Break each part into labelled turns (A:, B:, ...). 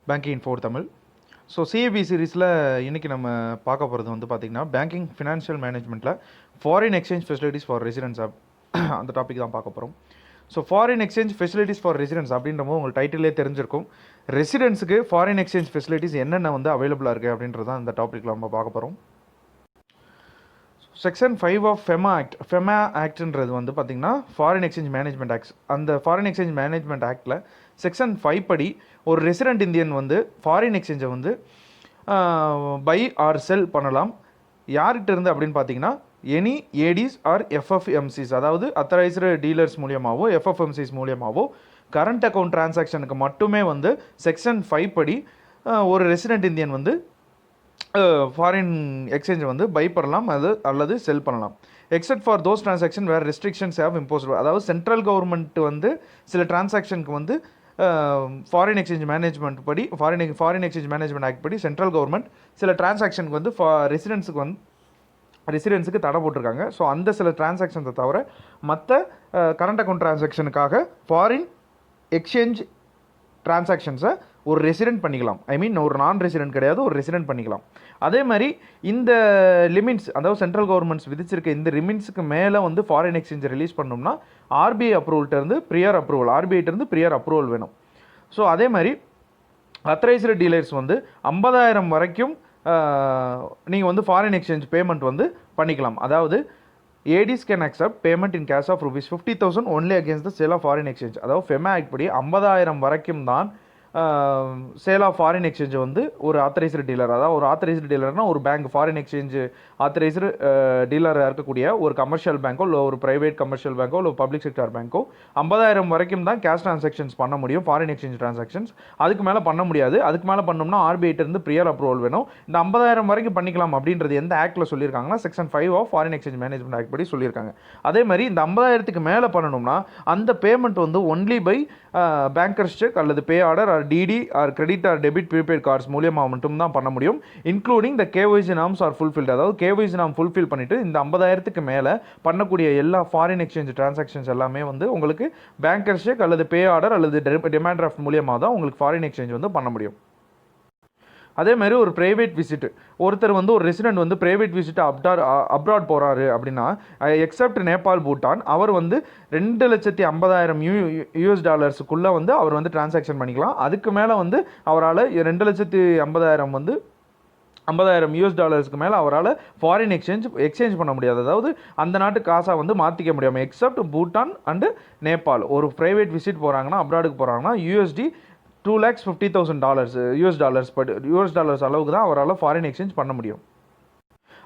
A: Banking for Tamil. So CAB சீரீஸில் இன்றைக்கி நம்ம பார்க்க போகிறது வந்து பார்த்திங்கன்னா பேங்கிங் ஃபினான்ஷியல் மேனேஜ்மெண்ட்டில் foreign exchange facilities for residents அந்த டாபிக் தான் பார்க்க போகிறோம். So foreign exchange facilities for residents அப்படின்றமோ உங்களுக்கு டைட்டிலே தெரிஞ்சிருக்கும். ரெசிடென்ஸுக்கு ஃபாரின் எக்ஸ்சேஞ்ச் ஃபெசிலிட்டிஸ் என்னென்ன வந்து அவைலபிளாக இருக்குது அப்படின்றது தான் இந்த டாப்பிக்கில் நம்ம பார்க்க போகிறோம். செக்ஷன் 5 ஆஃப் ஃபெமா ஆக்ட்ன்றது வந்து பார்த்திங்கன்னா ஃபாரின் எக்ஸ்சேஞ்ச் மேனேஜ்மெண்ட் ஆக்ட்ஸ். அந்த ஃபாரின் எக்ஸ்சேஞ்ச் மேனேஜ்மெண்ட் ஆக்டில் செக்ஷன் 5 படி ஒரு ரெசிடென்ட் இந்தியன் வந்து ஃபாரின் எக்ஸ்சேஞ்சை வந்து பை ஆர் செல் பண்ணலாம். யார்கிட்ட இருந்து அப்படின்னு பார்த்தீங்கன்னா எனி ஏடிஸ் ஆர் எஃப்எஃப்எம்சிஸ், அதாவது அத்தரைஸ்டு டீலர்ஸ் மூலியமாகவோ எஃப்எஃப்எம்சிஸ் மூலியமாகவோ கரண்ட் அக்கௌண்ட் டிரான்சாக்ஷனுக்கு மட்டுமே வந்து செக்ஷன் 5 படி ஒரு ரெசிடென்ட் இந்தியன் வந்து ஃபாரின் எக்ஸ்சேஞ்சை வந்து பை பண்ணலாம் அல்லது செல் பண்ணலாம். எக்ஸப்ட் ஃபார் தோஸ் டிரான்சாக்ஷன் வேறு ரெஸ்ட்ரிக்ஷன்ஸ் ஹேவ் இம்போஸ்ட். அதாவது சென்ட்ரல் கவர்மெண்ட் வந்து சில டிரான்சாக்ஷனுக்கு வந்து ஃபாரின் எக்ஸ்சேஞ்ச் மேனேஜ்மெண்ட் படி ஃபாரின் எக்ஸ்சேஞ்ச் மேனேஜ்மெண்ட் ஆக்ட் படி சென்ட்ரல் கவர்மெண்ட் சில டிரான்சாக்ஷனுக்கு வந்து ரெசிடென்ஸுக்கு தடை போட்டிருக்காங்க. ஸோ அந்த சில டிரான்சாக்ஷன்ஸை தவிர மற்ற கரண்ட் அக்கௌண்ட் டிரான்சாக்ஷனுக்காக ஃபாரின் எக்ஸ்சேஞ்ச் டிரான்சாக்ஷன்ஸை ஒரு ரெசிடென்ட் பண்ணிக்கலாம். ஒரு நான் ரெசிடென்ட் கிடையாது, ஒரு ரெசிடென்ட் பண்ணிக்கலாம். அதே மாதிரி இந்த லிமிட்ஸ், அதாவது சென்ட்ரல் கவர்மெண்ட்ஸ் விதிச்சிருக்க இந்த லிமிட்ஸுக்கு மேலே வந்து ஃபாரின் எக்ஸ்சேஞ்சை ரிலீஸ் பண்ணோம்னா ஆர்பிஐ அப்ரூவல்கிட்டருந்து ப்ரியர் அப்ரூவல் வேணும். ஸோ அதே மாதிரி அத்தரைஸ்டு டீலர்ஸ் வந்து 50,000 வரைக்கும் நீங்கள் வந்து ஃபாரின் எக்ஸ்சேஞ்ச் பேமெண்ட் வந்து பண்ணிக்கலாம். அதாவது ADs can accept payment in cash of rupees 50,000 only against the sale of foreign exchange. அதாவது ஃபெமா ஆக்ட் படி 50,000 வரைக்கும் தான் சேல் ஆஃப் ஃபாரின் எக்ஸ்சேஞ்சை வந்து ஒரு ஆத்தரைஸ்டு டீலர், அதாவது ஒரு ஆத்தரைஸ்டு டீலர்னால் ஒரு பேங்க், ஃபாரின் எக்ஸ்சேஞ்சு ஆத்தரைஸ்டு டீலராக இருக்கக்கூடிய ஒரு கமர்ஷியல் பேங்க்கோ இல்லை ஒரு ப்ரைவேட் கமர்ஷியல் பேங்க்கோ இல்லை பப்ளிக் செக்டார் பேங்க்கோ 50,000 வரைக்கும் தான் கேஷ் டிரான்சாக்ஷன்ஸ் பண்ண முடியும், ஃபாரின் எக்ஸ்சேஞ்ச் டிரான்சாக்ஷன்ஸ். அதுக்கு மேலே பண்ண முடியாது. அதுக்கு மேலே பண்ணோம்னா ஆர்பிஐட்டருந்து ப்ரியர் அப்ரூவல் வேணும். இந்த 50,000 வரைக்கும் பண்ணிக்கலாம் அப்படின்றது எந்த ஆக்டில் சொல்லியிருக்காங்கன்னா section 5 of foreign exchange management act படி சொல்லியிருக்காங்க. அதே மாதிரி இந்த 50,000க்கு மேலே பண்ணணும்னா அந்த பேமெண்ட் வந்து ஒன்லி பை பேங்கர்ஸ் செக் அல்லது pay order or DD or credit or debit prepaid cards மூலியமாக மட்டும் தான் பண்ண முடியும். Including the KYC norms are fulfilled. அதாவது கேஒய்சி நாம் ஃபுல்ஃபில் பண்ணிவிட்டு இந்த 50,000க்கு மேலே பண்ணக்கூடிய எல்லா ஃபாரின் எக்ஸ்சேஞ்ச் டிரான்சாக்ஷன்ஸ் எல்லாமே வந்து உங்களுக்கு பேங்கர்ஸ் செக் அல்லது பே ஆர்டர் அல்லது டிமாண்ட் டிராஃப்ட் மூலியமாக தான் உங்களுக்கு ஃபாரின் எக்ஸ்சேஞ்ச் வந்து பண்ண முடியும். அதே மாதிரி ஒரு ப்ரைவேட் விசிட், ஒருத்தர் வந்து ஒரு ரெசிடென்ட் வந்து ப்ரைவேட் விசிட் அப்ராட் போகிறாரு அப்படின்னா எக்ஸப்ட் நேபாள் பூட்டான் அவர் வந்து $2,50,000 வந்து அவர் வந்து டிரான்சாக்ஷன் பண்ணிக்கலாம். அதுக்கு மேலே வந்து அவரால் $2,50,000 வந்து $50,000 மேலே அவரால் ஃபாரின் எக்ஸ்சேஞ்ச் பண்ண முடியாது. அதாவது அந்த நாட்டு காசாக வந்து மாற்றிக்க முடியாமல் எக்ஸப்ட் பூட்டான் அண்டு நேபாள். ஒரு ப்ரைவேட் விசிட் போகிறாங்கன்னா அப்ராடுக்கு போகிறாங்கன்னா $2,50,000 அளவுக்கு தான் அவரால் ஃபாரின் எக்ஸ்சேஞ்ச் பண்ண முடியும்.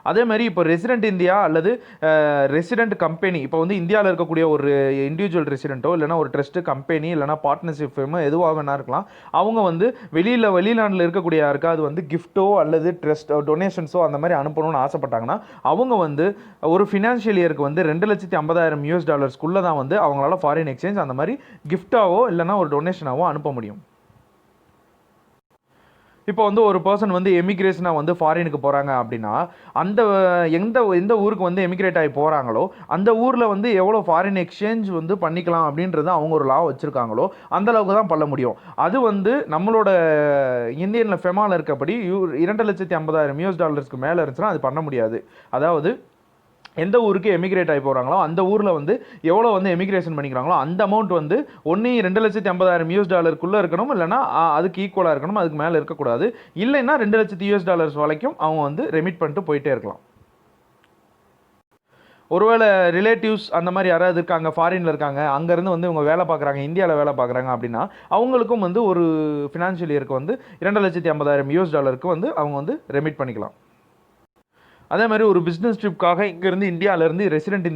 A: அதே மாதிரி இப்போ ரெசிடென்ட் இந்தியா அல்லது ரெசிடென்ட் கம்பெனி, இப்போ வந்து இந்தியாவில் இருக்கக்கூடிய ஒரு இண்டிவிஜுவல் ரெசிடென்ட்டோ இல்லைனா ஒரு ட்ரஸ்ட்டு கம்பெனி இல்லைனா பார்ட்னர்ஷிப் ஃபேமோ எதுவாக வேணா இருக்கலாம். அவங்க வந்து வெளிநாட்டில் இருக்கக்கூடிய யாருக்காவது வந்து கிஃப்ட்டோ அல்லது ட்ரஸ்ட் டொனேஷன்ஸோ அந்த மாதிரி அனுப்பணும்னு ஆசைப்பட்டாங்கன்னா அவங்க வந்து ஒரு ஃபினான்ஷியல் இயருக்கு வந்து $2,50,000 தான் வந்து அவங்களால ஃபாரின் எக்ஸ்சேஞ்ச் அந்த மாதிரி கிஃப்டாவோ இல்லைனா ஒரு டொனேஷனாவோ அனுப்ப முடியும். இப்போ வந்து ஒரு பர்சன் வந்து எமிக்ரேஷனாக வந்து ஃபாரினுக்கு போகிறாங்க அப்படின்னா அந்த எந்த ஊருக்கு வந்து எமிக்ரேட் ஆகி போகிறாங்களோ அந்த ஊரில் வந்து எவ்வளோ ஃபாரின் எக்ஸ்சேஞ்ச் வந்து பண்ணிக்கலாம் அப்படின்றது அவங்க ஒரு லா வச்சுருக்காங்களோ அந்தளவுக்கு தான் பண்ண முடியும். அது வந்து நம்மளோட இந்தியனில் ஃபெமாவில் இருக்கப்படி $2,50,000 மேலே இருந்துச்சுன்னா அது பண்ண முடியாது. அதாவது எந்த ஊருக்கு எமிக்ரேட் ஆகி போகிறாங்களோ அந்த ஊரில் வந்து எவ்வளோ வந்து எமிக்ரேஷன் பண்ணிக்கிறாங்களோ அந்த அமௌண்ட் வந்து ஒன்று $2,50,000 இருக்கணும், இல்லைனா அதுக்கு ஈக்குவலாக இருக்கணும், அதுக்கு மேலே இருக்கக்கூடாது. இல்லைன்னா $2,00,000 வரைக்கும் அவங்க வந்து ரெமிட் பண்ணிட்டு போயிட்டே இருக்கலாம். ஒருவேளை ரிலேட்டிவ்ஸ் அந்த மாதிரி யாராவது இருக்காங்க, ஃபாரினில் இருக்காங்க, அங்கேருந்து வந்து இவங்க வேலை பார்க்குறாங்க, இந்தியாவில் வேலை பார்க்குறாங்க அப்படின்னா அவங்களுக்கும் வந்து ஒரு ஃபினான்ஷியல் இயருக்கு வந்து $2,50,000 வந்து அவங்க வந்து ரெமிட் பண்ணிக்கலாம். அதே மாதிரி ஒரு பிஸ்னஸ் ட்ரிப்காக இங்கேருந்து இந்தியாவிலேருந்து ரெசிடென்ட்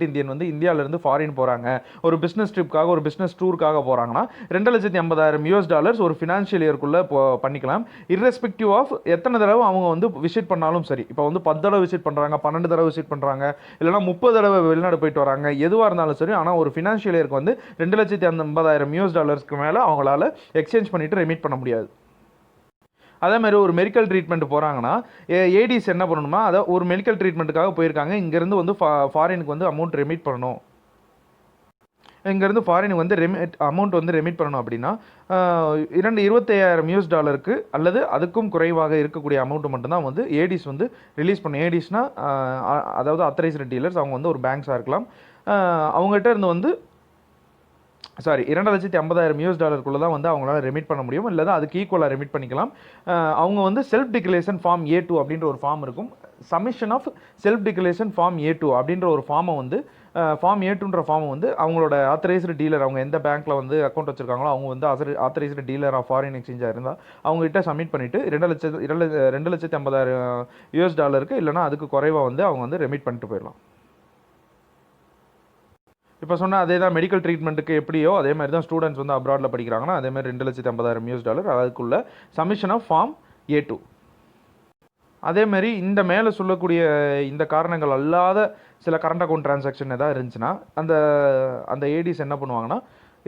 A: இந்தியன் வந்து இந்தியாவிலேருந்து ஃபாரின் போகிறாங்க, ஒரு பிஸ்னஸ் ட்ரிப்காக ஒரு பிஸ்னஸ் டூருக்காக போகிறாங்கன்னா $2,50,000 ஒரு ஃபினான்ஷியல் இயர்க்குள்ளே பண்ணிக்கலாம். இர்ரெஸ்பெக்டிவ் ஆஃப் எத்தனை தடவை அவங்க வந்து விசிட் பண்ணாலும் சரி. இப்போ வந்து 10 தடவை விசிட் பண்ணுறாங்க, 12 தடவை விசிட் பண்ணுறாங்க, இல்லைனா 30 தடவை வெளிநாடு போயிட்டு வராங்க, எதுவாக இருந்தாலும் சரி. ஆனால் ஒரு ஃபினான்ஷியல் இயருக்கு வந்து $2,50,000 மேலே அவங்களால எக்ஸ்சேஞ்ச் பண்ணிவிட்டு ரெமிட் பண்ண முடியாது. அதே மாதிரி ஒரு மெடிக்கல் ட்ரீட்மெண்ட் போகிறாங்கன்னா ஏடிஸ் என்ன பண்ணணுமா, அதை ஒரு மெடிக்கல் ட்ரீட்மெண்ட்டுக்காக போயிருக்காங்க, இங்கேருந்து வந்து ஃபாரினுக்கு வந்து அமௌண்ட் ரெமிட் பண்ணணும். இங்கேருந்து ஃபாரினுக்கு வந்து அமௌண்ட் வந்து ரெமிட் பண்ணணும் அப்படின்னா 25,000 US டாலருக்கு அல்லது அதுக்கும் குறைவாக இருக்கக்கூடிய அமௌண்ட்டு மட்டும்தான் வந்து ஏடிஸ் வந்து ரிலீஸ் பண்ணணும். ஏடிஸ்னால் அதாவது அத்தரைஸ்டு டீலர்ஸ், அவங்க வந்து ஒரு பேங்க்ஸாக இருக்கலாம். அவங்ககிட்ட இருந்து வந்து 2,50,000 US டாலருக்குள்ளே தான் வந்து அவங்களால ரெமிட் பண்ண முடியும், இல்லை தான் அதுக்கு ஈக்குவலாக ரெமிட் பண்ணிக்கலாம். அவங்க வந்து செல்ஃப் டிக்ளரேஷன் ஃபார்ம் A2 அப்படின்ற ஒரு ஃபார்ம் இருக்கும். Submission of self declaration form A2 அப்படின்ற ஒரு ஃபார்மை வந்து ஃபார்ம் A2ன்ற ஃபார்மை வந்து அவங்களோட ஆத்தரைஸ்டு டீலர், அவங்க எந்த பேங்க்கில் வந்து அக்கௌண்ட் வச்சுருக்காங்களோ அவங்க வந்து ஆத்தரைஸ்டு டீலர் ஆஃப் ஃபாரின் எக்ஸ்சேஞ்சாக இருந்தால் அவங்ககிட்ட சப்மிட் பண்ணிவிட்டு 2,50,000 US டாலருக்கு இல்லைனா அதுக்கு குறைவாக வந்து அவங்க வந்து ரெமிட் பண்ணிட்டு போயிடலாம். இப்போ சொன்னால் அதே தான் மெடிக்கல் ட்ரீட்மெண்ட்டுக்கு எப்படியோ அதே மாதிரி தான் ஸ்டூடெண்ட்ஸ் வந்து அப்ராடில் படிக்கிறாங்கன்னா அதே மாதிரி 2,50,000 US டாலர் அதுக்குள்ள சப்மிஷன் ஆஃப் ஃபார்ம் A2. அதேமாரி இந்த மேலே சொல்லக்கூடிய இந்த காரணங்கள் அல்லாத சில கரண்ட் அக்கௌண்ட் டிரான்சாக்ஷன் எதாவது இருந்துச்சுன்னா அந்த ஏடிஸ் என்ன பண்ணுவாங்கன்னா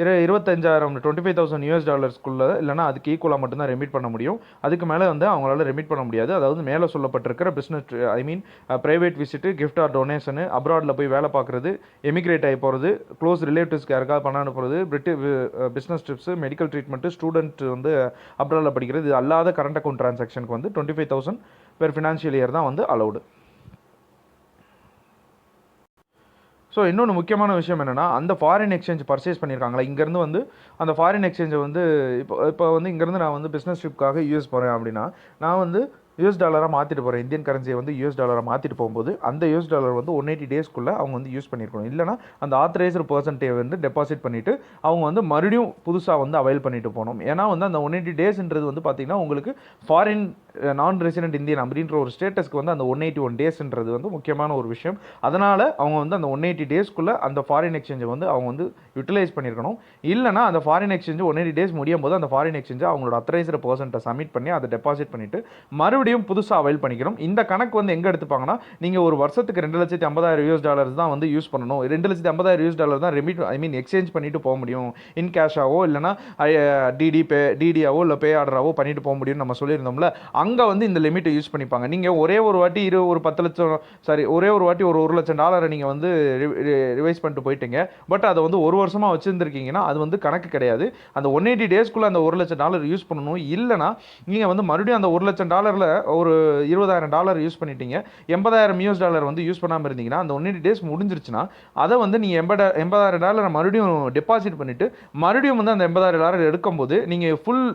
A: 25,000 25,000 US டாலர்ஸ்க்குள்ளே இல்லைனா அதுக்கு ஈக்குவலாக மட்டும்தான் ரெமிட் பண்ண முடியும். அதுக்கு மேலே வந்து அவங்களால ரெமிட் பண்ண முடியாது. அதாவது மேலே சொல்லப்பட்டிருக்கிற business private visit, gift or donation, அப்ராடில் போய் வேலை பார்க்குறது, எமிக்ரேட் ஆகி போகிறது, க்ளோஸ் ரிலேட்டிவ்ஸ்க்கு யாருக்காவது பண்ண அனுப்புறது, business trips, medical treatment, student வந்து அப்ராடில் படிக்கிறது, இது அல்லாத கரண்ட் அக்கௌண்ட் டிரான்சாக்ஷனுக்கு வந்து 25,000 பெர் ஃபினான்ஷியல் இயர் தான் வந்து அலௌடு. ஸோ இன்னொன்று முக்கியமான விஷயம் என்னென்னா, அந்த ஃபாரின் எக்ஸ்சேஞ்ச் பர்ச்சேஸ் பண்ணியிருக்காங்களா, இங்கேருந்து வந்து அந்த ஃபாரின் எக்ஸ்சேஞ்சை வந்து இப்போ வந்து இங்கேருந்து நான் வந்து பிஸ்னஸ் ட்ரிப்காக யூஎஸ் போகிறேன் அப்படின்னா, நான் வந்து US டாலராக மாற்றிட்டு போகிறேன். இந்தியன் கரன்சியை வந்து US டாலராக மாற்றிட்டு போகும்போது அந்த US டாலர் வந்து 180 டேஸ்க்குள்ளே அவங்க வந்து யூஸ் பண்ணியிருக்கணும். இல்லைனா அந்த ஆத்தரைஸ்டு பர்சன்ட்டை வந்து டெபாசிட் பண்ணிவிட்டு அவங்க வந்து மறுபடியும் புதுசாக வந்து அவைல் பண்ணிட்டு போகணும். ஏன்னா வந்து அந்த 180 டேஸ்ன்றது வந்து பார்த்திங்கன்னா உங்களுக்கு ஃபாரின் நான் ரெசிடென்ட் இந்தியன் அப்படின்ற ஒரு ஸ்டேட்டஸ்க்கு வந்து அந்த 181 டேஸ்ன்றது வந்து முக்கியமான ஒரு விஷயம். அதனால் அவங்க வந்து அந்த 180 டேஸ்க்குள்ளே அந்த ஃபாரின் எக்ஸ்சேஞ்சை வந்து அவங்க வந்து யூட்டிலைஸ் பண்ணியிருக்கணும். இல்லைனா அந்த ஃபாரின் எக்ஸ்சேஞ்சு 180 டேஸ் முடியும் போது அந்த ஃபாரின் எக்ஸ்சேஞ்சை அவங்களோட அத்தரைஸ்டு பர்சன்ட்டை சப்மிட் பண்ணி அதை டெபாசிட் பண்ணிவிட்டு மறுபடியும் புதுசாக அவைல் பண்ணிக்கணும். இந்த கணக்கு வந்து எங்கே எடுத்துப்பாங்கன்னா, நீங்கள் ஒரு வருஷத்துக்கு 2,50,000 US டாலர்ஸ் தான் வந்து யூஸ் பண்ணணும். 2,50,000 US டாலர் தான் எக்ஸ்சேஞ்ச் பண்ணிட்டு போக முடியும். இன் கேஷாவோ இல்லைனா டிடியாவோ இல்லை பே ஆர்டராவோ பண்ணிட்டு போக முடியும்னு நம்ம சொல்லியிருந்தோம்ல. அங்கே வந்து இந்த லிமிட்டை யூஸ் பண்ணிப்பாங்க. நீங்கள் ஒரே ஒரு வாட்டி ஒரு 10 லட்சம் ஒரே ஒரு வாட்டி ஒரு $1,00,000 நீங்கள் வந்து ரிவைஸ் பண்ணிட்டு போயிட்டீங்க. பட் அதை வந்து ஒரு வருஷமாக வச்சுருந்துருக்கீங்கன்னா அது வந்து கணக்கு கிடையாது. அந்த 180 டேஸ்க்குள்ளே அந்த $1,00,000 யூஸ் பண்ணணும். இல்லைனா நீங்கள் வந்து மறுபடியும் அந்த $1,00,000 ஒரு $20,000 யூஸ் பண்ணிட்டீங்க, 80,000 US டாலர் வந்து யூஸ் பண்ணாமல் இருந்தீங்கன்னா அந்த 180 டேஸ் முடிஞ்சிருச்சுன்னா அதை வந்து நீங்கள் $80,000 மறுபடியும் டெபாசிட் பண்ணிவிட்டு மறுபடியும் வந்து அந்த $80,000 எடுக்கும்போது நீங்கள் ஃபுல்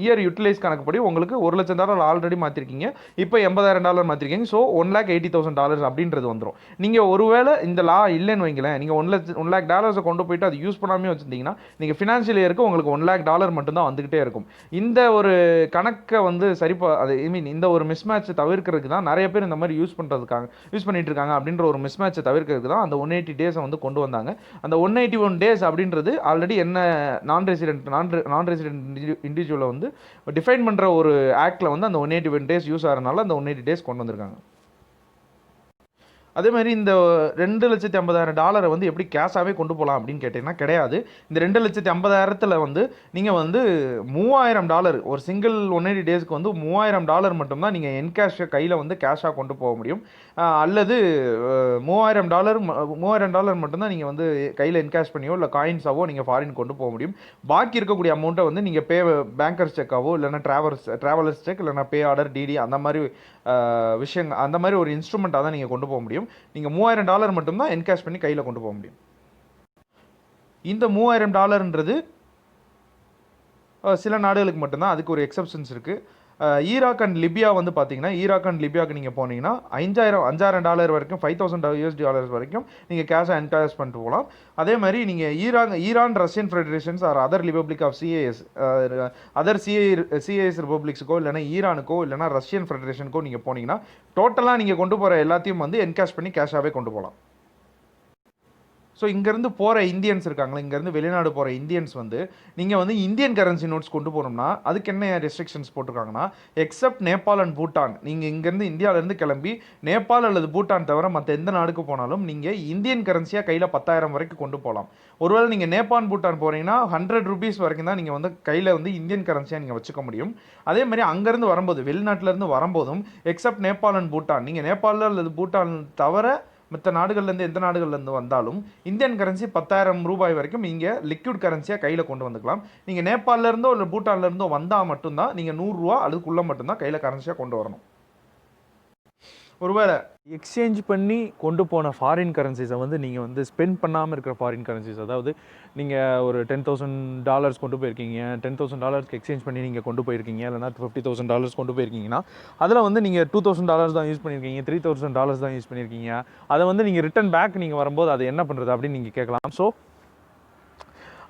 A: இயர் யூட்டிலைஸ் கணக்குப்படி உங்களுக்கு $1,00,000 ஆல்ரெடி மாற்றிருக்கீங்க, இப்போ $80,000 மாற்றிருக்கீங்க. ஸோ $1,80,000 அப்படின்றது வந்துடும். நீங்கள் ஒருவேளை இந்த லா இல்லைன்னு வைங்களேன், நீங்கள் $1,00,000 கொண்டு போயிட்டு அது யூஸ் பண்ணாமே வச்சுருந்தீங்கன்னா நீங்கள் ஃபினான்ஷியல் இயருக்கு உங்களுக்கு $1,00,000 மட்டும்தான் வந்துகிட்டே இருக்கும். இந்த ஒரு கணக்கை வந்து இந்த ஒரு மிஸ்மேட்சை தவிர்க்கிறதுக்கு தான் நிறைய பேர் இந்த மாதிரி யூஸ் பண்ணிட்டு இருக்காங்க அப்படின்ற ஒரு மிஸ்மேட்சை தவிர்க்கிறதுக்கு தான் அந்த 180 டேஸை வந்து கொண்டு வந்தாங்க. அந்த 181 டேஸ் அப்படின்றது ஆல்ரெடி என்ன நான் ரெசிடென்ட் இண்டிவிஜுவலை வந்து டிஃபைன் பண்ணுற ஒரு ஆக்டில் வந்து அந்த 181 டேஸ் யூஸ் ஆகிறனால அந்த 180 டேஸ் கொண்டு வந்திருக்காங்க. அதே மாதிரி இந்த $2,50,000 வந்து எப்படி கேஷாகவே கொண்டு போகலாம் அப்படின்னு கேட்டிங்கன்னா கிடையாது. இந்த $2,50,000 வந்து நீங்கள் வந்து $3,000 ஒரு சிங்கிள் 180 டேஸ்க்கு வந்து $3,000 மட்டும்தான் நீங்கள் என்கேஷை கையில் வந்து கேஷாக கொண்டு போக முடியும். அல்லது $3,000 மட்டும்தான் நீங்கள் வந்து கையில் என்கேஷ் பண்ணியோ இல்லை காயின்ஸாவோ நீங்கள் ஃபாரின் கொண்டு போக முடியும். பாக்கி இருக்கக்கூடிய அமௌண்ட்டை வந்து நீங்கள் பேங்கர்ஸ் செக்காவோ இல்லைனா ட்ராவலர்ஸ் செக் இல்லைனா பே ஆர்டர் டிடி அந்த மாதிரி விஷயங்கள் அந்த மாதிரி ஒரு இன்ஸ்ட்ருமெண்ட்டாக தான் நீங்கள் கொண்டு போக முடியும். நீங்கள் $3,000 மட்டும்தான் என்கேஷ் பண்ணி கையில் கொண்டு போக முடியும். இந்த $3,000ன்றது சில நாடுகளுக்கு மட்டும்தான், அதுக்கு ஒரு எக்ஸப்ஷன்ஸ் இருக்குது. ஈராக் அண்ட் லிபியா வந்து பார்த்தீங்கன்னா, ஈராக் அண்ட் லிபியாவுக்கு நீங்கள் போனீங்கன்னா $5,000 வரைக்கும் $5,000 வரைக்கும் நீங்கள் கேஷாக என்கேஷ் பண்ணிட்டு போகலாம். அதே மாதிரி நீங்கள் Iran Russian federations or other republic of other CIS ரிபப்ளிக்ஸுக்கோ இல்லைனா ஈரானுக்கோ இல்லைனா ரஷ்யன் ஃபெடரேஷனுக்கோ நீங்கள் போனீங்கன்னா டோட்டலாக நீங்கள் கொண்டு போகிற எல்லாத்தையும் வந்து என்கேஷ் பண்ணி கேஷாகவே கொண்டு போகலாம். ஸோ இங்கேருந்து போகிற இந்தியன்ஸ் இருக்காங்களா, இங்கேருந்து வெளிநாடு போகிற இந்தியன்ஸ் வந்து நீங்கள் வந்து இந்தியன் கரன்சி நோட்ஸ் கொண்டு போகணும்னா அதுக்கு என்ன ரெஸ்ட்ரிக்ஷன்ஸ் போட்டிருக்காங்கன்னா, எக்ஸப்ட் நேபாள் அண்ட் பூட்டான், நீங்கள் இங்கேருந்து இந்தியாவிலேருந்து கிளம்பி நேபாள் அல்லது பூட்டான் தவிர மற்ற எந்த நாடுக்கு போனாலும் நீங்கள் இந்தியன் கரன்சியாக கையில் 10,000 வரைக்கும் கொண்டு போகலாம். ஒருவேளை நீங்கள் நேபாள் பூட்டான் போகிறீங்கன்னா $100 வரைக்கும் தான் நீங்கள் வந்து கையில் வந்து இந்தியன் கரன்சியாக நீங்கள் வச்சுக்க முடியும். அதே மாதிரி அங்கேருந்து வரும்போது வெளிநாட்டிலேருந்து வரும்போதும் எக்ஸப்ட் நேபாள் அண்ட் பூட்டான், நீங்கள் நேபாளில் அல்லது பூட்டான் தவிர மற்ற நாடுகள்லேருந்து எந்த நாடுகள்லேருந்து வந்தாலும் இந்தியன் கரன்சி 10,000 ரூபாய் வரைக்கும் இங்கே லிக்விட் கரன்சியாக கையில் கொண்டு வந்துக்கலாம். நீங்கள் நேபாளிலேருந்தோ இல்லை பூட்டான்லேருந்தோ வந்தால் மட்டும்தான் நீங்கள் 100 ரூபா அதுக்குள்ளே மட்டும்தான் கையில் கரன்சியாக கொண்டு வரணும். ஒருவேளை எக்ஸ்சேஞ்ச் பண்ணி கொண்டு போன ஃபாரின் கரன்சிஸை வந்து நீங்கள் வந்து ஸ்பெண்ட் பண்ணாமல் இருக்கிற ஃபாரின் கரன்சிஸ், அதாவது நீங்கள் ஒரு $10,000 கொண்டு போயிருக்கீங்க, $10,000 எக்ஸ்சேஞ்ச் பண்ணி நீங்கள் கொண்டு போயிருக்கீங்க, இல்லைனா $50,000 கொண்டு போயிருக்கீங்கன்னா அதில் வந்து நீங்கள் $2,000 தான் யூஸ் பண்ணியிருக்கீங்க, $3,000 தான் யூஸ் பண்ணியிருக்கீங்க. அதை வந்து நீங்கள் ரிட்டன் பேக் நீங்கள் வரும்போது அதை என்ன பண்ணுறது அப்படின்னு நீங்கள் கேட்கலாம். ஸோ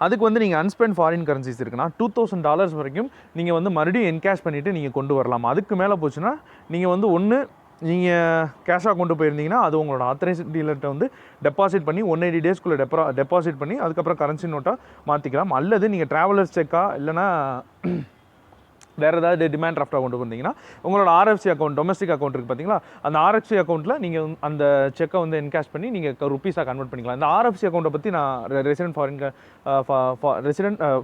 A: அதுக்கு வந்து நீங்கள் அன்ஸ்பெண்ட் ஃபாரின் கரன்சிஸ் இருக்குன்னா $2,000 வரைக்கும் நீங்கள் வந்து மறுபடியும் என்கேஷ் பண்ணிவிட்டு நீங்கள் கொண்டு வரலாம். அதுக்கு மேலே போச்சுன்னா நீங்கள் வந்து ஒன்று நீங்கள் கேஷாக கொண்டு போயிருந்தீங்கன்னா அது உங்களோட ஆத்தரைஸ்ட் டீலர்கிட்ட வந்து டெபாசிட் பண்ணி 180 டேஸ்க்குள்ளே டெபாசிட் பண்ணி அதுக்கப்புறம் கரன்சி நோட்டாக மாற்றிக்கலாம். அல்லது நீங்கள் ட்ராவலர்ஸ் செக்காக இல்லைனா வேறு ஏதாவது டிமாண்ட் டிராஃப்டாக கொண்டு வந்தீங்கன்னா உங்களோட ஆர்எஃப்சி அக்கௌண்ட், டொமஸ்டிக் அக்கௌண்ட் இருக்குது பார்த்தீங்களா, அந்த ஆர்எஃப்சி அக்கௌண்ட்டில் நீங்கள் அந்த செக்கை வந்து என்கேஷ் பண்ணி நீங்கள் ருப்பீஸாக கன்வெர்ட் பண்ணிக்கலாம். இந்த ஆர்எஃப்சி அக்கௌண்ட்டை பற்றி நான் resident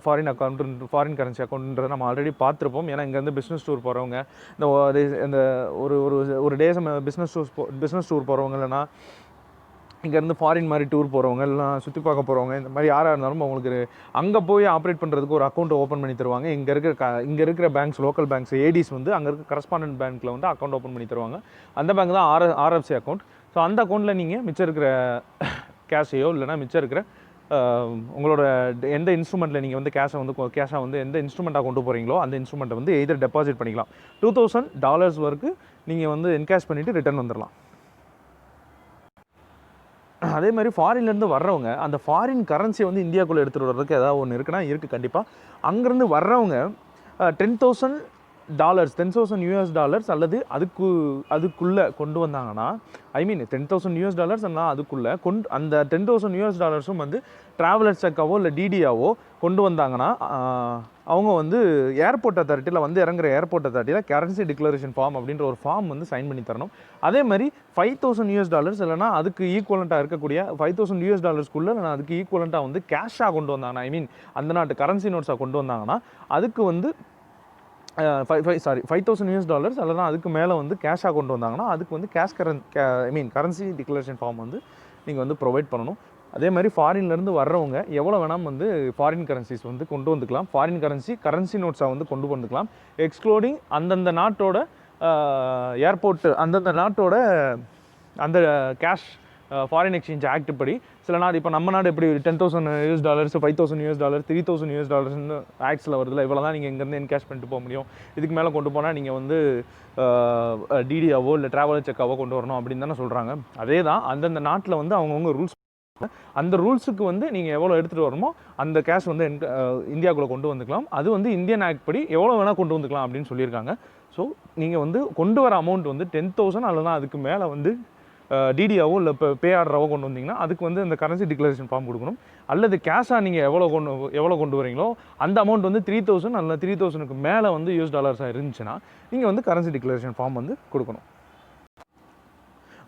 A: foreign account, foreign currency அக்கௌண்ட்ன்றதை நம்ம ஆல்ரெடி பார்த்துருப்போம். ஏன்னா இங்கேருந்து பிஸ்னஸ் டூர் போகிறவங்க, இந்த ஒரு டேஸ் பிஸ்னஸ் டூர் போகிறவங்க, இல்லைனா இங்கேருந்து ஃபாரின் மாதிரி டூர் போகிறவங்க, எல்லாம் சுற்றி பார்க்க போகிறவங்க, இந்த மாதிரி யாராக இருந்தாலும் அவங்களுக்கு அங்கே போய் ஆப்ரேட் பண்ணுறதுக்கு ஒரு அக்கௌண்ட் ஓப்பன் பண்ணி தருவாங்க. இங்கே இருக்கிற பேங்க்ஸ், லோக்கல் பேங்க்ஸ், ஏடிஸ் வந்து அங்கே இருக்க கரஸ்பாண்டன்ட் பேங்க்கில் வந்து அக்கௌண்ட் ஓப்பன் பண்ணி தருவாங்க. அந்த பேங்க் தான் ஆர்எஃப்சி அக்கௌண்ட். ஸோ அந்த அக்கௌண்ட்டில் நீங்கள் மிச்சம் இருக்கிற கேஷையோ இல்லைனா மிச்சம் இருக்கிற உங்களோட எந்த இன்ஸ்ட்ருமெண்ட்டில் நீங்கள் வந்து கேஷாக வந்து எந்த இன்ஸ்ட்ருமெண்ட்டாக கொண்டு போகிறீங்களோ அந்த இன்ஸ்ட்ருமெண்ட்டை வந்து எய்தர் டெபாசிட் பண்ணிக்கலாம். $2,000 வரைக்கும் நீங்கள் வந்து என்கேஷ் பண்ணிவிட்டு ரிட்டர்ன் வந்துடலாம். அதே மாதிரி ஃபாரின்லேருந்து வர்றவங்க அந்த ஃபாரின் கரன்சியை வந்து இந்தியாவுக்குள்ளே எடுத்துகிட்டு வர்றதுக்கு ஏதாவது ஒன்று இருக்குன்னா இருக்குது கண்டிப்பாக. அங்கேருந்து வர்றவங்க $10,000 அல்லது அதுக்குள்ளே கொண்டு வந்தாங்கன்னா, $10,000 ஆனால் அதுக்குள்ளே அந்த $10,000 வந்து ட்ராவலர் செக்காவோ இல்லை டிடியாவோ கொண்டு வந்தாங்கன்னா அவங்க வந்து ஏர்போர்ட் அத்தாரிட்டியில் வந்து இறங்குற ஏர்போர்ட் அத்தாரிட்டியில் கரன்சி டிக்ளரேஷன் ஃபார்ம் அப்படின்ற ஒரு ஃபார்ம் வந்து சைன் பண்ணி தரணும். அதே மாதிரி $5,000 இல்லைனா அதுக்கு ஈக்குவலண்ட்டாக இருக்கக்கூடிய $5,000 இல்லைனா அதுக்கு ஈக்குவலண்ட்டாக வந்து கேஷாக கொண்டு வந்தாங்கன்னா, அந்த நாட்டு கரன்சி நோட்ஸாக கொண்டு வந்தாங்கன்னா அதுக்கு வந்து $5,000 அல்லது அதுக்கு மேலே வந்து கேஷாக கொண்டு வந்தாங்கன்னா அதுக்கு வந்து கரன்சி டிக்ளரேஷன் ஃபார்ம் வந்து நீங்கள் வந்து ப்ரொவைட் பண்ணணும். அதே மாதிரி ஃபாரின்லேருந்து வர்றவங்க எவ்வளோ வேணால் வந்து ஃபாரின் கரன்சிஸ் வந்து கொண்டு வந்துக்கலாம். ஃபாரின் கரன்சி நோட்ஸாக வந்து கொண்டு வந்துக்கலாம். எக்ஸ்க்ளூடிங் அந்தந்த நாட்டோட ஏர்போர்ட், அந்தந்த நாட்டோட அந்த கேஷ் ஃபாரின் எக்ஸ்சேஞ்ச் ஆக்ட் படி சில நாடு, இப்போ நம்ம நாடு எப்படி $10,000, $5,000, $3,000 ஆக்ட்ஸில் வருதுல, இவ்வளோ தான் நீங்கள் இங்கேருந்து என்கேஷ் பண்ணிட்டு போக முடியும், இதுக்கு மேலே கொண்டு போனால் நீங்கள் வந்து டிடியாவோ இல்லை ட்ராவலர் செக்காவோ கொண்டு வரணும் அப்படின்னு தானே சொல்கிறாங்க. அதே தான் அந்தந்த நாட்டில் வந்து அவங்கவுங்க ரூல்ஸ், அந்த ரூல்ஸுக்கு வந்து நீங்கள் எவ்வளோ எடுத்துகிட்டு வரணுமோ அந்த கேஷ் வந்து இந்தியாவுக்குள்ளே கொண்டு வந்துக்கலாம். அது வந்து இந்தியன் ஆக்ட் படி எவ்வளோ வேணால் கொண்டு வந்துக்கலாம் அப்படின்னு சொல்லியிருக்காங்க. ஸோ நீங்கள் வந்து கொண்டு வர அமௌண்ட் வந்து 10,000 அல்லது அதுக்கு மேலே வந்து டிடியாவோ இல்லை இப்போ பே ஆர்டராவோ கொண்டு வந்தீங்கன்னா அதுக்கு வந்து அந்த கரன்சி டிக்ளரேஷன் ஃபார்ம் கொடுக்கணும். அல்லது கேஷாக நீங்கள் எவ்வளோ கொண்டு வரீங்களோ அந்த அமௌண்ட் வந்து 3,000 அல்லது 3,000க்கு மேலே வந்து $US இருந்துச்சுன்னா நீங்கள் வந்து கரன்சி டிக்ளரேஷன் ஃபார்ம் வந்து கொடுக்கணும்.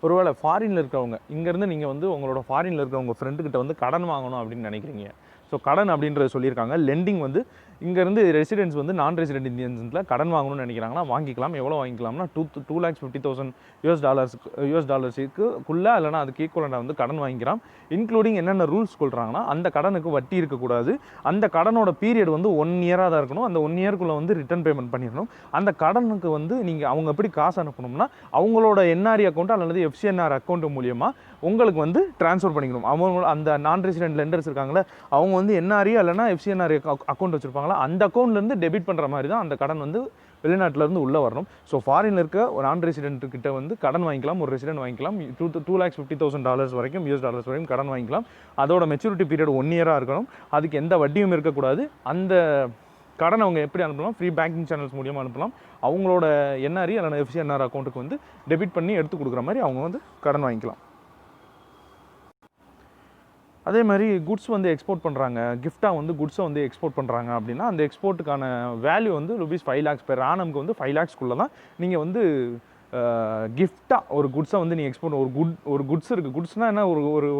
A: ஒருவேளை ஃபாரினில் இருக்கிறவங்க, இங்கேருந்து நீங்கள் வந்து உங்களோட ஃபாரினில் இருக்கிற உங்கள் ஃப்ரெண்டுக்கிட்ட வந்து கடன் வாங்கணும் அப்படின்னு நினைக்கிறீங்க. ஸோ கடன் அப்படின்றத சொல்லியிருக்காங்க. லெண்டிங் வந்து இங்கேருந்து ரெசிடென்ட்ஸ் வந்து நான் ரெசிடென்ட் இந்தியன்ஸில் கடன் வாங்கணும்னு நினைக்கிறாங்கன்னா வாங்கிக்கலாம். எவ்வளோ வாங்கிக்கலாம்னா $2,50,000 இல்லைனா அதுக்கு ஈக்குவலண்டாக வந்து கடன் வாங்கிக்கலாம். இன்க்ளூடிங் என்னென்ன ரூல்ஸ் சொல்கிறாங்கன்னா, அந்த கடனுக்கு வட்டி இருக்கக்கூடாது, அந்த கடனோட பீரியட் வந்து 1 இயராக தான் இருக்கணும், அந்த 1 இயர்க்குள்ளே வந்து ரிட்டர்ன் பேமெண்ட் பண்ணிடணும். அந்த கடனுக்கு வந்து நீங்கள் அவங்க எப்படி காசு அனுப்பணும்னா அவங்களோட என்ஆர்இ அக்கௌண்ட் அல்லது எஃப்சிஎன்ஆர் அக்கௌண்ட் மூலியமாக உங்களுக்கு வந்து ட்ரான்ஸ்ஃபர் பண்ணிக்கணும். அவங்க அந்த நான் ரெசிடென்ட் லெண்டர்ஸ் இருக்காங்களே அவங்க வந்து என்ஆர்இ இல்லைனா எஃப்சிஎன்ஆர் அக்கௌண்ட் வச்சுருப்பாங்களா, அந்த அக்கௌண்ட்லேருந்து டெபிட் பண்ணுற மாதிரி தான் அந்த கடன் வந்து வெளிநாட்டிலேருந்து உள்ளே வரணும். ஸோ ஃபாரினில் இருக்க ஒரு நான் ரெசிடென்ட்டுக்கிட்ட வந்து கடன் வாங்கிக்கலாம், ஒரு ரெசிடென்ட் வாங்கிக்கலாம். $2,50,000 வரைக்கும் $US வரைக்கும் கடன் வாங்கிக்கலாம். அதோட மெச்சூரிட்டி பீரியட் 1 இயராக இருக்கணும். அதுக்கு எந்த வட்டியும் இருக்கக்கூடாது. அந்த கடன் அவங்க எப்படி அனுப்பலாம், ஃப்ரீ பேங்கிங் சேனல்ஸ் மூலியமாக அனுப்பலாம். அவங்களோட என்ஆர்இ அல்லது எஃப்சிஎன்ஆர் அக்கௌண்ட்டுக்கு வந்து டெபிட் பண்ணி எடுத்து கொடுக்குற மாதிரி அவங்க வந்து கடன் வாங்கிக்கலாம். அதே மாதிரி குட்ஸ் வந்து எக்ஸ்போர்ட் பண்ணுறாங்க, கிஃப்டாக வந்து குட்ஸை வந்து எக்ஸ்போர்ட் பண்ணுறாங்க அப்படின்னா அந்த எக்ஸ்போர்ட்டுக்கான வேல்யூ வந்து ₹5 lakhs பெர் ஆனம்க்கு வந்து 5 lakhsக்குள்ளே தான் நீங்கள் வந்து கிஃப்டாக ஒரு குட்ஸை வந்து நீங்கள் எக்ஸ்போர்ட், ஒரு குட்ஸ் இருக்குது, குட்ஸ்னால் என்ன,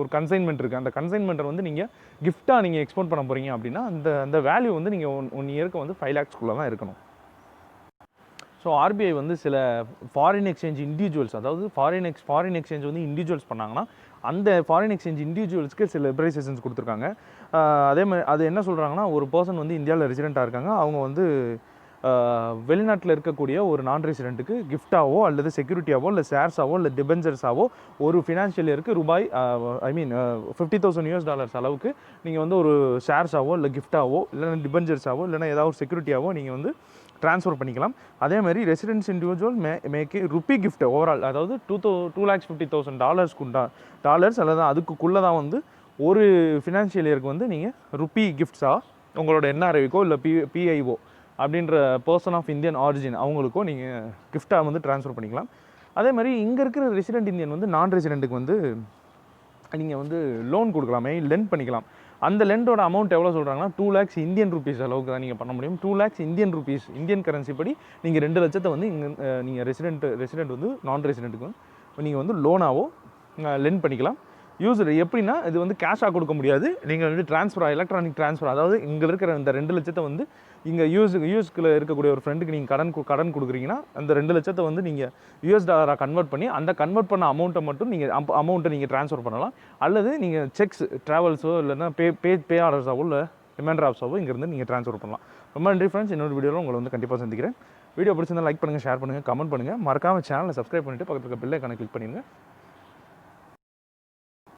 A: ஒரு கன்சைன்மெண்ட் இருக்குது, அந்த கன்சைன்மெண்ட்டை வந்து நீங்கள் கிஃப்டாக நீங்கள் எக்ஸ்போர்ட் பண்ண போகிறீங்க அப்படின்னா அந்த வேல்யூ வந்து நீங்கள் 1 இயருக்கு வந்து 5 lakhsக்குள்ளே தான் இருக்கணும்.
B: ஸோ ஆர்பிஐ வந்து சில ஃபாரின் எக்ஸ்சேஞ்ச் இண்டிவிஜுவல்ஸ், அதாவது ஃபாரின் எக்ஸ்சேஞ்ச் வந்து இண்டிவிஜுவல்ஸ் பண்ணாங்கன்னா அந்த ஃபாரின் எக்ஸ்சேஞ்ச் இண்டிவிஜுவல்ஸ்க்கு சில லிபரலைசேஷன்ஸ் கொடுத்துருக்காங்க. அதே மாதிரி அது என்ன சொல்கிறாங்கன்னா, ஒரு பர்சன் வந்து இந்தியாவில் ரெசிடெண்ட்டாக இருக்காங்க, அவங்க வந்து வெளிநாட்டில் இருக்கக்கூடிய ஒரு நான் ரெசிடெண்ட்டுக்கு கிஃப்டாவோ அல்லது செக்யூரிட்டியாவோ இல்லை ஷேர்ஸாவோ இல்லை டிபெஞ்சர்ஸாவோ ஒரு ஃபினான்ஷியல் இயருக்கு ரூபாய் $50,000 அளவுக்கு நீங்கள் வந்து ஒரு ஷேர்ஸாவோ இல்லை கிஃப்டாவோ இல்லைன்னா டிபெஞ்சர்ஸாவோ இல்லைன்னா ஏதாவது ஒரு செக்யூரிட்டியாவோ நீங்கள் வந்து ட்ரான்ஸ்ஃபர் பண்ணிக்கலாம். அதே மாதிரி residence individual மேக்கே rupee gift overall, அதாவது $2,50,000 அல்லது அதுக்குள்ளே தான் வந்து ஒரு ஃபினான்ஷியல் இயருக்கு வந்து நீங்கள் ருப்பி கிஃப்ட்ஸாக உங்களோட என்ஆர்ஐக்கோ இல்லை பிஐஓ அப்படின்ற பர்சன் ஆஃப் இந்தியன் ஆரிஜின் அவங்களுக்கோ நீங்கள் கிஃப்டாக வந்து ட்ரான்ஸ்ஃபர் பண்ணிக்கலாம். அதே மாதிரி இங்கே இருக்கிற ரெசிடென்ட் இந்தியன் வந்து நான் ரெசிடெண்ட்டுக்கு வந்து நீங்கள் வந்து லோன் கொடுக்கலாமே, லெண்ட் பண்ணிக்கலாம். அந்த லெண்டோட அமௌண்ட் எவ்வளோ சொல்கிறாங்கன்னா 2 lakhs இந்தியன் ருபீஸ் அளவுக்கு தான் நீங்கள் பண்ண முடியும். 2 lakhs Indian rupees, Indian currency படி நீங்கள் 2 லட்சத்தை வந்து இங்கே நீங்கள் ரெசிடெண்ட் வந்து நான் ரெசிடெண்ட்டுக்கு நீங்கள் வந்து லோனாவோ லெண்ட் பண்ணிக்கலாம். யூஸர் எப்படின்னா, இது வந்து கேஷாக கொடுக்க முடியாது, நீங்கள் வந்து எலக்ட்ரானிக் ட்ரான்ஸ்ஃபர், அதாவது இங்கே இருக்கிற இந்த 2 லட்சத்தை வந்து இங்கே யூஎஸ்க்குள்ள இருக்கக்கூடிய ஒரு ஃப்ரெண்டுக்கு நீங்கள் கடன் கொடுக்குறீங்கன்னா அந்த 2 லட்சத்தை வந்து நீங்கள் $USD கன்வெர்ட் பண்ணி அந்த கன்வெர்ட் பண்ண அமௌண்ட்டை மட்டும் நீங்கள் ட்ரான்ஸ்ஃபர் பண்ணலாம். அல்லது நீங்கள் செக்ஸ் ட்ராவல்ஸோ இல்லைன்னா பே ஆர்டர்ஸாவோ இல்லை ரிமைண்டர் ஆப்ஸாவோ இங்கேருந்து நீங்கள் ட்ரான்ஸ்ஃபர் பண்ணலாம். ரொம்ப நன்றி ஃப்ரெண்ட்ஸ். இன்னொரு வீடியோவில் உங்களை வந்து கண்டிப்பாக சந்திக்கிறேன். வீடியோ பிடிச்சிருந்தா லைக் பண்ணுங்கள், ஷேர் பண்ணுங்கள், கமெண்ட் பண்ணுங்கள். மறக்காமல் சேனலை சப்ஸ்கிரைப் பண்ணிவிட்டு பக்கத்தில் இருக்க பெல் ஐகானை கிளிக் பண்ணிடுங்க.